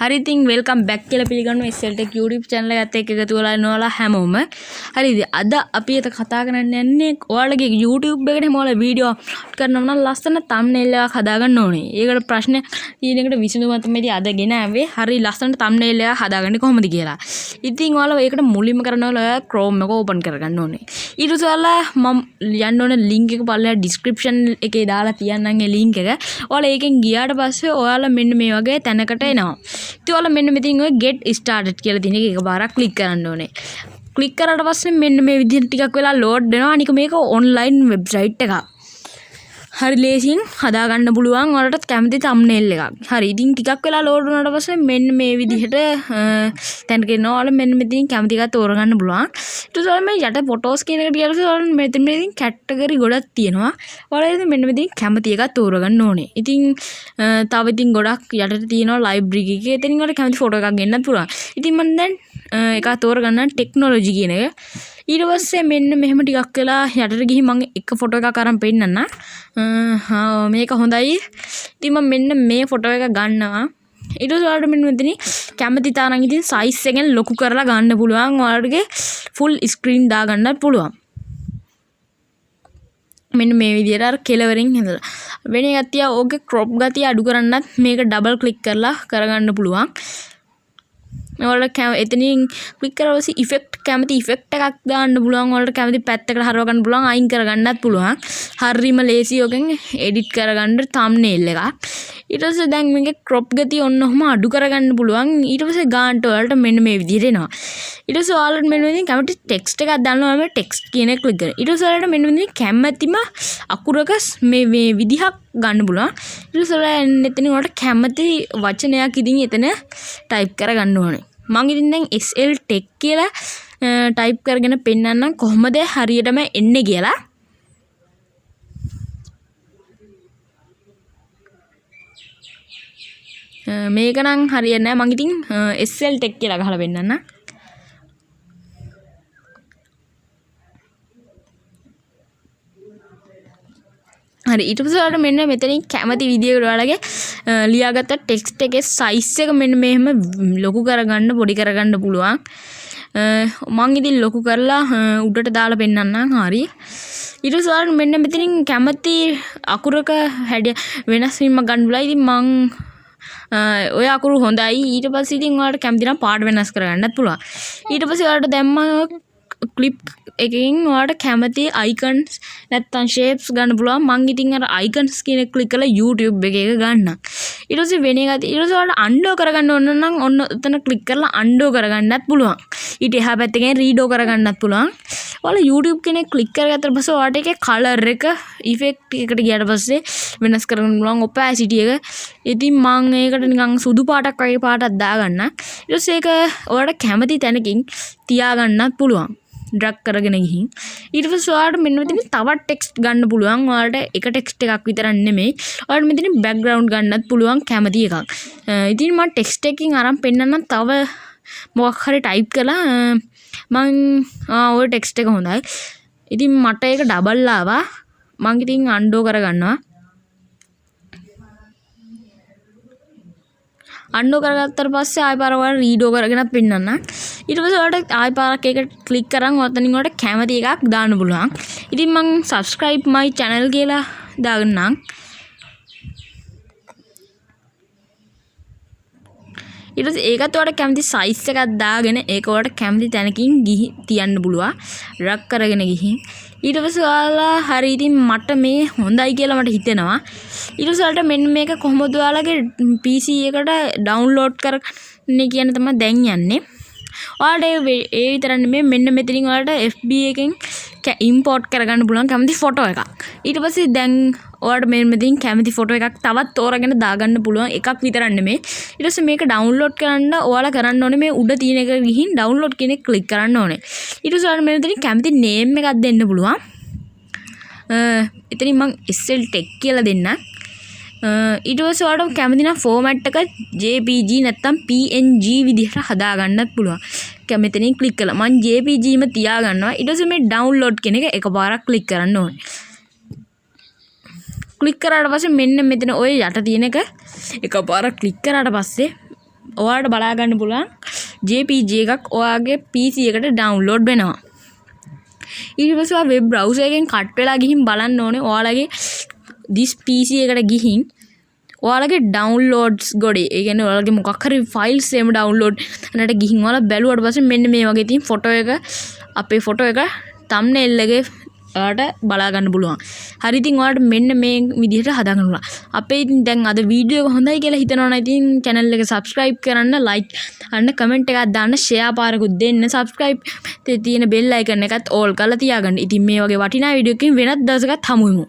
හරි ඉතින් welcome back කියලා පිළිගන්නවා SLTech YouTube channel එකත් එක්ක එකතු වෙලා ඉන්නවා හැමෝම. හරිද? අද අපි අද කතා කරන්න යන්නේ ඔයාලගේ YouTube එකට මොකද වීඩියෝ අප්ලෝඩ් කරනවා නම් ලස්සන thumbnail එකක් හදාගන්න ඕනේ. ඒකට ප්‍රශ්න තියෙන එකට විසඳුම තමයි අද ගෙන ආවේ. හරි ලස්සන thumbnail එකක් හදාගන්නේ කොහොමද කියලා. ඉතින් ඔයාලා ඒකට මුලින්ම කරන්න ඕනේ Chrome එක open කරගන්න ඕනේ. ඊට පස්සේ ඔයාලා මම යන්න ඕනේ link එක පල්ලෙහා description එකේ දාලා තියන්නම් ඒ link එක. ඔයාලා ඒකෙන් ගියාට පස්සේ ඔයාලා මෙන්න මේ වගේ තැනකට එනවා. ඉතින් ඔයාලා මෙන්න මෙතනින් ඔය get started කියලා තියෙන එක එකපාරක් ක්ලික් කරන්න ඕනේ. ක්ලික් කරාට පස්සේ මෙන්න මේ විදිහට ටිකක් වෙලා load වෙනවා. අනික මේක online website එකක්. හරි ලේසියෙන් හදාගන්න පුළුවන් ඔයාලට කැමති thumbnail එකක්. හරි ඉතින් ටිකක් වෙලා load වුණාට පස්සේ මෙන්න මේ විදිහට තැනක එනවා. ඔයාලා මෙන්න මෙතනින් කැමති එකක් තෝරගන්න පුළුවන්. ඊට පස්සේ මේ යට photos කියන එකට ගියාට ඔයාලා මෙතනින් category ගොඩක් තියෙනවා. ඔයාලා ඉතින් මෙන්න මෙතනින් කැමති එකක් තෝරගන්න ඕනේ. ඉතින් තව ඉතින් ගොඩක් යටට තියෙනවා library එකේ. එතනින් ඔයාලට කැමති photo එකක් ගෙන්නත් පුළුවන්. ඉතින් මම දැන් එකක් තෝරගන්න technology කියන එක. ඊට පස්සේ මෙන්න මෙහෙම ටිකක් වෙලා යටට ගිහින් මම එක ෆොටෝ එකක් අරන් පෙන්නන්න. මේක හොඳයි. ඉතින් මම මෙන්න මේ ෆොටෝ එක ගන්නවා. ඊට පස්සේ ඔයාලට මෙන්න මෙතන කැමති තරම් ඉතින් සයිස් එකෙන් ලොකු කරලා ගන්න පුළුවන්. ඔයාලගේ ෆුල් ස්ක්‍රීන් දා ගන්නත් පුළුවන්. මෙන්න මේ විදිහට අර කෙලවරින් හදලා. වෙන එකක් තියා ඕකේ crop ගතිය අඩු කරන්නත් මේක ඩබල් ක්ලික් කරලා කරගන්න පුළුවන්. ඔයාලට එතනින් ක්ලික් කරලා පස්සේ ඉෆෙක්ට් කැමති ඉෆෙක්ට් එකක් දාන්න පුළුවන්. ඔයාලට කැමති පැත්තකට හරව ගන්න පුළුවන්, අයින් කරගන්නත් පුළුවන්. හරිම ලේසි ඔකෙන් එඩිට් කරගන්න thumbnail එකක්. ඊට පස්සේ දැන් මේකේ crop ගතිය ඔන්නෝම අඩු කරගන්න පුළුවන්. ඊට පස්සේ ගානට ඔයාලට මෙන්න මේ විදිහට එනවා. ඊට පස්සේ ඔයාලට මෙන්න මෙතන කැමති ටෙක්ස්ට් එකක් දාන්න ඕනේ. ටෙක්ස්ට් කියන එක ක්ලික් කරලා. ඊට පස්සේ ඔයාලට මෙන්න මෙතන කැමතිම අකුරක මේ විදිහක් ගන්න පුළුවන්. ඊට පස්සේ ඔයාලා එතන ඔයාලට කැමති වචනයක් ඉදින් එතන ටයිප් කරගන්න ඕනේ. මම ඉතින් දැන් SLTech කියලා ටයිප් කරගෙන පෙන්නන්නම් කොහොමද හරියටම එන්නේ කියලා. මේක නම් හරියන්නේ නැහැ. මම ඉතින් SLTech කියලා ගහලා පෙන්නන්නම්. හරි ඊට පස්සේ ඔයාලට මෙන්න මෙතනින් කැමති විදියට ඔයාලගේ ලියාගත්ත ටෙක්ස්ට් එකේ සයිස් එක මෙන්න මෙහෙම ලොකු කරගන්න පොඩි කරගන්න පුළුවන්. මම ඉතින් ලොකු කරලා උඩට දාලා පෙන්නන්නම්. හරි ඊට පස්සේ ඔයාලට මෙන්න මෙතනින් කැමති අකුරක හැඩ වෙනස් වීමක් ගන්න පුළුවන්. ඉතින් මම ඔය අකුරු හොඳයි. ඊට පස්සේ ඉතින් ඔයාලට කැමති නම් පාට වෙනස් කරගන්නත් පුළුවන්. ඊට පස්සේ ඔයාලට දැම්ම ක්ලිප් එකකින් ඔයාලට කැමති icons නැත්නම් shapes ගන්න පුළුවන්. මම ඉතින් අර icons කියන එක ක්ලික් කරලා YouTube එකේ ගන්නම්. ඊට පස්සේ වෙන එකක් ඊට පස්සේ ඔයාලට undo කරගන්න ඕන නම් ඔන්න එතන ක්ලික් කරලා undo කරගන්නත් පුළුවන්. ඊට එහා පැත්තකින් redo කරගන්නත් පුළුවන්. ඔයාලා YouTube කියන එක ක්ලික් කරගත්තට පස්සේ ඔයාලට ඒකේ color එක effect එකට ගියාට පස්සේ වෙනස් කරගන්න පුළුවන් opacity එක. ඉතින් මම ඒකට නිකන් සුදු පාටක් වගේ පාටක් දාගන්න. ඊට පස්සේ ඒක ඔයාලට කැමති තැනකින් තියාගන්නත් පුළුවන්. ඩ්‍රැග් කරගෙන ගිහින් ඊට පස්සේ ඔයාලට මෙන්න මෙතන තවත් ටෙක්ස්ට් ගන්න පුළුවන්. ඔයාලට එක ටෙක්ස්ට් එකක් විතරක් නෙමෙයි. ඔයාලට මෙතන බෑග්ග්‍රවුන්ඩ් ගන්නත් පුළුවන් කැමති එකක්. ඉතින් මම ටෙක්ස්ට් එකකින් අරන් පෙන්නන්නම් තව මොකක් හරි ටයිප් කරලා මම ওই ටෙක්ස්ට් එක හොඳයි. ඉතින් මට ඒක ඩබල් ආවා. මම ඉතින් අන්ඩෝ කරගන්නවා. අන්ඩෝ කරගත්තට පස්සේ ආයෙ පාර ඔයාලා රීඩෝ කරගෙනත් පෙන්නන්න. ඊට පස්සේ ඔයාලට ආයෙ පාරක් ඒක ක්ලික් කරන් ඔතනින් ඔයාලට කැමති එකක් දාන්න පුළුවන්. ඉතින් මම subscribe my channel කියලා දාගන්නම්. ඊට පස්සේ ඒකත් ඔයාලට කැමති size එකක් දාගෙන ඒක ඔයාලට කැමති තැනකින් තියන්න පුළුවන්. ඩ්‍රැග් කරගෙන ගිහින් ඊට පස්සේ ඔයාලා හරි ඉතින් මට මේ හොඳයි කියලා මට හිතෙනවා. ඊට පස්සේ ඔයාලට මෙන්න මේක කොහොමද ඔයාලගේ PC එකට ඩවුන්ලෝඩ් කරන්නේ කියන තමයි දැන් යන්නේ. ඔයාලට ඒ විතරක් නෙමෙයි මෙන්න මෙතනින් ඔයාලට FB එකෙන් ඉම්පෝට් කරගන්න පුළුවන් කැමති ෆොටෝ එකක්. ඊට පස්සේ දැන් ඔයාලට මෙන්න මෙතනින් කැමති ෆොටෝ එකක් තවත් තෝරගෙන දාගන්න පුළුවන්. එකක් විතරක් නෙමෙයි. ඊට පස්සේ මේක ඩවුන්ලෝඩ් කරන්න ඔයාලා කරන්න ඕනේ මේ උඩ තියෙන එක ගිහින් ඩවුන්ලෝඩ් කියන එක ක්ලික් කරන්න ඕනේ. ඊට පස්සේ ඔයාලට මෙන්න මෙතනින් කැමති නේම් එකක් දෙන්න පුළුවන්. එතනින් මම SLTech කියලා දෙන්නම්. ඊට පස්සේ ඔයාලට කැමති නම් ෆෝමැට් එක JPG නැත්නම් PNG විදිහට හදාගන්නත් පුළුවන්. මෙතනින් ක්ලික් කළා. මම JPG ම තියාගන්නවා. ඊට පස්සේ මේ ඩවුන්ලෝඩ් කියන එක එකපාරක් ක්ලික් කරන්න ඕනේ. ක්ලික් කරාට පස්සේ මෙන්න මෙතන ඔය යට තියෙන එක එකපාරක් ක්ලික් කරාට පස්සේ ඔයාලට බලා ගන්න පුළුවන් JPG එකක් ඔයාගේ PC එකට ඩවුන්ලෝඩ් වෙනවා. ඊට පස්සේ ඔයා වෙබ් බ්‍රවුසර් එකෙන් කට් වෙලා ගිහින් බලන්න ඕනේ ඔයාලගේ this PC එකට ගිහින් ඔයාලගේ ඩවුන්ලෝඩ්ස් ගොඩේ. ඒ කියන්නේ ඔයාලගේ මොකක් හරි ෆයිල්ස් එහෙම ඩවුන්ලෝඩ් කරන්නට ගිහින් ඔයාලා බැලුවට පස්සේ මෙන්න මේ වගේ තියෙන ෆොටෝ එක අපේ ෆොටෝ එක thumbnail එකේ ඔයාලට බලා ගන්න පුළුවන්. හරි ඉතින් ඔයාලට මෙන්න මේ විදිහට හදා ගන්න පුළුවන්. අපේ ඉතින් දැන් අද වීඩියෝ එක හොඳයි කියලා හිතනවා නම් ඉතින් channel එක subscribe කරන්න, like කරන්න, comment එකක් දාන්න, share පාරකුත් දෙන්න, subscribe තියෙන bell icon එකත් all කරලා තියාගන්න. ඉතින් මේ වගේ වටිනා වීඩියෝ එකකින් වෙනත් දවසකත් හමු වෙමු.